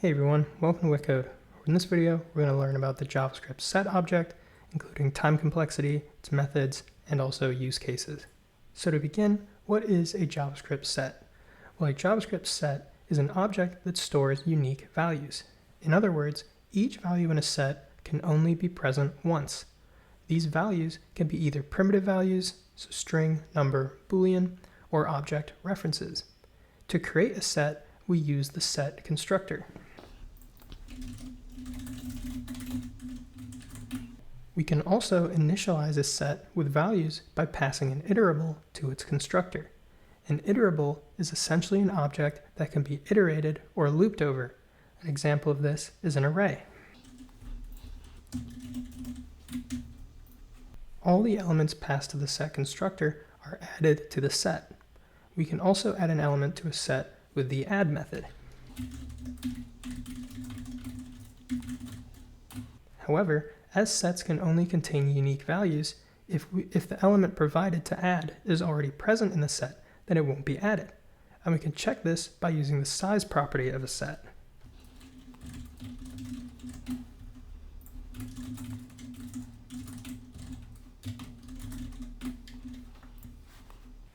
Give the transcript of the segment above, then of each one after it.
Hey everyone, welcome to WittCode. In this video, we're going to learn about the JavaScript set object, including time complexity, its methods, and also use cases. So to begin, what is a JavaScript set? Well, a JavaScript set is an object that stores unique values. In other words, each value in a set can only be present once. These values can be either primitive values, so string, number, boolean, or object references. To create a set, we use the set constructor. We can also initialize a set with values by passing an iterable to its constructor. An iterable is essentially an object that can be iterated or looped over. An example of this is an array. All the elements passed to the set constructor are added to the set. We can also add an element to a set with the add method. However, as sets can only contain unique values, if the element provided to add is already present in the set, then it won't be added. And we can check this by using the size property of a set.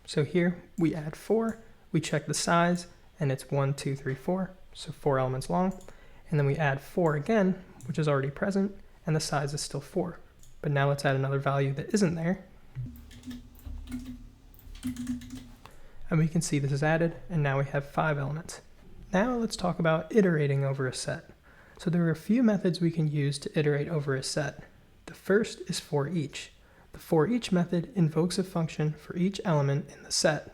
So here we add 4, we check the size, and it's 1, 2, 3, 4, so 4 elements long. And then we add 4 again, which is already present, and the size is still 4. But now let's add another value that isn't there. And we can see this is added, and now we have 5 elements. Now let's talk about iterating over a set. So there are a few methods we can use to iterate over a set. The first is for each. The for each method invokes a function for each element in the set.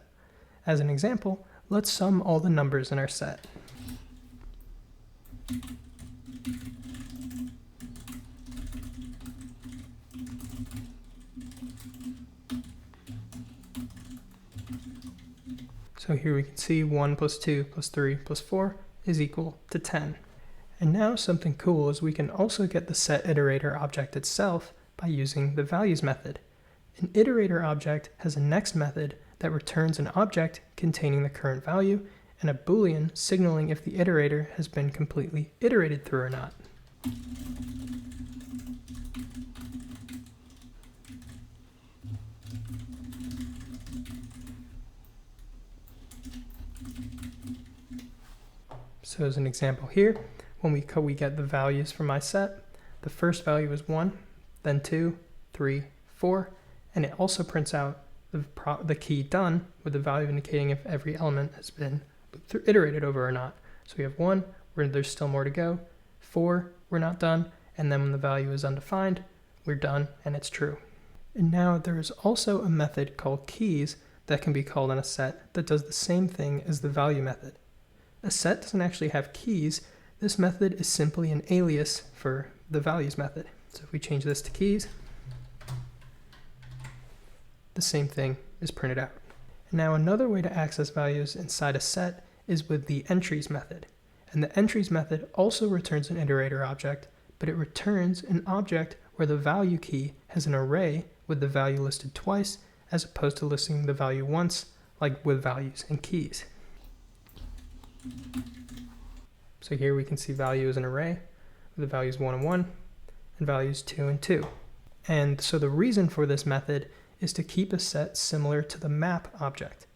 As an example, let's sum all the numbers in our set. So here we can see 1 plus 2 plus 3 plus 4 is equal to 10. And now something cool is we can also get the set iterator object itself by using the values method. An iterator object has a next method that returns an object containing the current value and a boolean signaling if the iterator has been completely iterated through or not. So as an example here, when we get the values from my set, the first value is 1, then 2, 3, 4, and it also prints out the key done with the value indicating if every element has been iterated over or not. So we have 1, where there's still more to go, 4, we're not done, and then when the value is undefined, we're done and it's true. And now there is also a method called keys that can be called in a set that does the same thing as the value method. A set doesn't actually have keys. This method is simply an alias for the values method. So if we change this to keys, the same thing is printed out. Now another way to access values inside a set is with the entries method. And the entries method also returns an iterator object, but it returns an object where the value key has an array with the value listed twice, as opposed to listing the value once, like with values and keys. So here we can see value is an array with the values 1 and 1 and values 2 and 2. And so the reason for this method is to keep a set similar to the map object.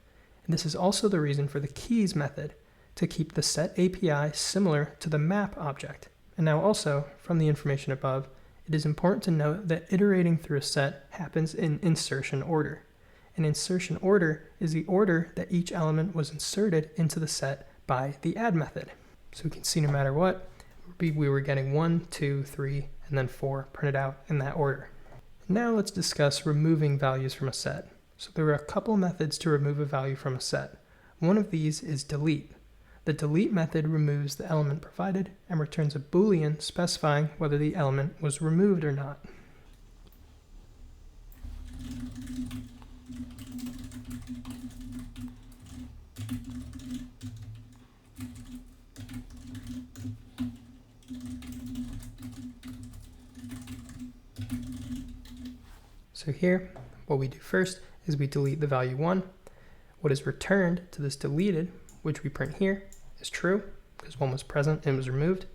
And this is also the reason for the keys method, to keep the set API similar to the map object. And now also, from the information above, it is important to note that iterating through a set happens in insertion order. An insertion order is the order that each element was inserted into the set by the add method. So we can see no matter what, we were getting 1, 2, 3, and then 4 printed out in that order. Now let's discuss removing values from a set. So there are a couple methods to remove a value from a set. One of these is delete. The delete method removes the element provided and returns a boolean specifying whether the element was removed or not. So here, what we do first is we delete the value 1. What is returned to this deleted, which we print here, is true, because 1 was present and was removed.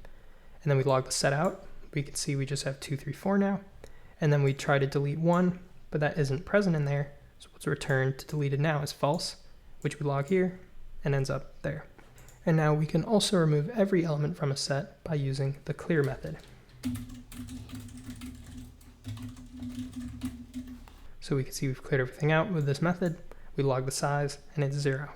And then we log the set out. We can see we just have 2, 3, 4 now. And then we try to delete 1, but that isn't present in there. So what's returned to deleted now is false, which we log here and ends up there. And now we can also remove every element from a set by using the clear method. So we can see we've cleared everything out with this method. We log the size and it's 0.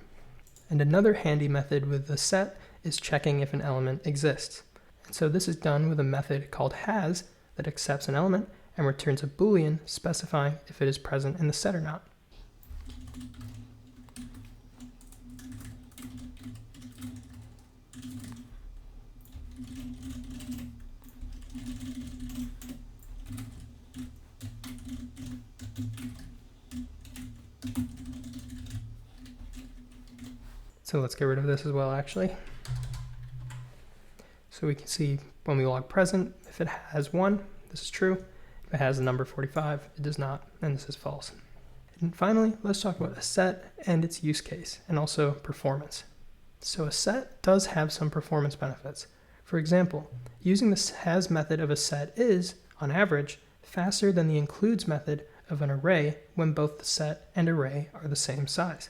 And another handy method with the set is checking if an element exists. And so this is done with a method called has that accepts an element and returns a Boolean specifying if it is present in the set or not. So let's get rid of this as well, actually. So we can see when we log present, if it has 1, this is true. If it has the number 45, it does not, and this is false. And finally, let's talk about a set and its use case, and also performance. So a set does have some performance benefits. For example, using the has method of a set is, on average, faster than the includes method of an array when both the set and array are the same size.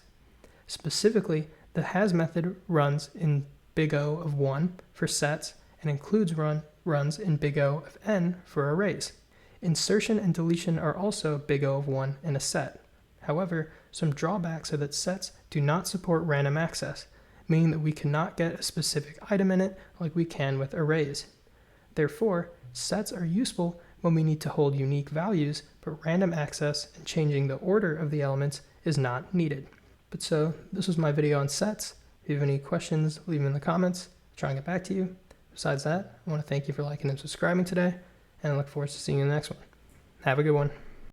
Specifically, the has method runs in big O of 1 for sets and includes runs in big O of n for arrays. Insertion and deletion are also big O of 1 in a set. However, some drawbacks are that sets do not support random access, meaning that we cannot get a specific item in it like we can with arrays. Therefore, sets are useful when we need to hold unique values, but random access and changing the order of the elements is not needed. But so, this was my video on sets. If you have any questions, leave them in the comments. I'll try and get back to you. Besides that, I want to thank you for liking and subscribing today, and I look forward to seeing you in the next one. Have a good one.